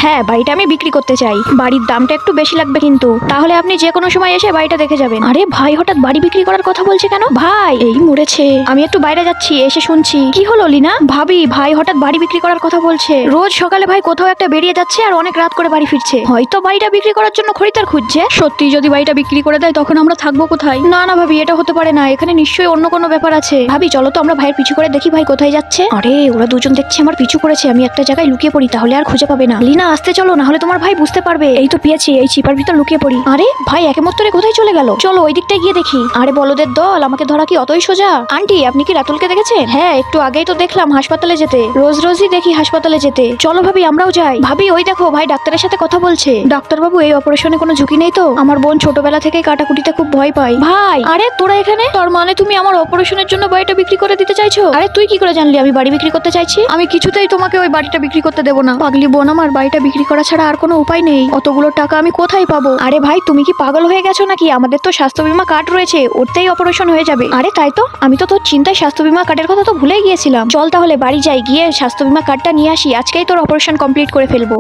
হ্যাঁ, বাড়িটা আমি বিক্রি করতে চাই। বাড়ির দামটা একটু বেশি লাগবে কিন্তু। তাহলে আপনি যে কোনো সময় এসে বাড়িটা দেখে যাবেন। আরে ভাই হঠাৎ বাড়ি বিক্রি করার কথা বলছে কেন? ভাই এই মরেছে। আমি একটু বাইরে যাচ্ছি, এসে শুনছি। কি হলো লিনা? ভাবি ভাই হঠাৎ বাড়ি বিক্রি করার কথা বলছে। রোজ সকালে ভাই কোথাও একটা বেরিয়ে যাচ্ছে আর অনেক রাত করে বাড়ি ফিরছে। হয়তো বাড়িটা বিক্রি করার জন্য খরিদ্দার খুঁজছে। সত্যি যদি বাড়িটা বিক্রি করে দেয় তখন আমরা থাকবো কোথায়? না না ভাবি, এটা হতে পারে না। এখানে নিশ্চয়ই অন্য কোনো ব্যাপার আছে। ভাবি চলো তো আমরা ভাইয়ের পিছু করে দেখি ভাই কোথায় যাচ্ছে। আরে ওরা দুজন দেখছি আমার পিছু করেছে। আমি একটা জায়গায় লুকিয়ে পড়ি, তাহলে আর খুঁজে পাবে না। লিনা আসতে চলো, না হলে তোমার ভাই বুঝতে পারবে। এই তো পেয়েছি, এই চিপার ভিতর লুকিয়ে পড়ি। আরে ভাই একেমত্তরে কোথায় চলে গেল? চলো ওই দিকটায় গিয়ে দেখি। আরে বলদের দল, আমাকে ধরা কি অতই সোজা? আন্টি আপনি কি রাতুলকে দেখেছেন? হ্যাঁ, একটু আগেই তো দেখলাম হাসপাতালে যেতে। রোজ রোজই দেখি হাসপাতালে যেতে। চলো ভাবি আমরাও যাই। ভাবি ওই দেখো ভাই ডাক্তারের সাথে কথা বলছে। ডাক্তারবাবু এই অপারেশনে কোনো ঝুঁকি নেই তো? আমার বোন ছোটবেলা থেকেই কাটাকুটিতে খুব ভয় পায়। ভাই আরে তোরা এখানে? তার মানে তুমি আমার অপারেশনের জন্য বাড়িটা বিক্রি করে দিতে চাইছো? আরে তুই কি করে জানলি আমি বাড়ি বিক্রি করতে চাইছি? আমি কিছুতেই তোমাকে ওই বাড়িটা বিক্রি করতে দেবো না। পাগলি বোন, আমার বাড়িটা বিক্রি করা ছাড়া আর কোনো উপায় নেই। অতগুলো টাকা আমি কোথায় পাবো? আরে ভাই তুমি কি পাগল হয়ে গেছো নাকি? আমাদের তো স্বাস্থ্য বীমা কার্ড রয়েছে, ওতেই অপারেশন হয়ে যাবে। আরে তাই তো, আমি তো তোর চিন্তায় স্বাস্থ্য বীমা কার্ডের কথা তো ভুলেই গিয়েছিলাম। চল তাহলে বাড়ি যাই, গিয়ে স্বাস্থ্য বীমা কার্ডটা নিয়ে আসি। আজকেই তোর অপারেশন কমপ্লিট করে ফেলবো।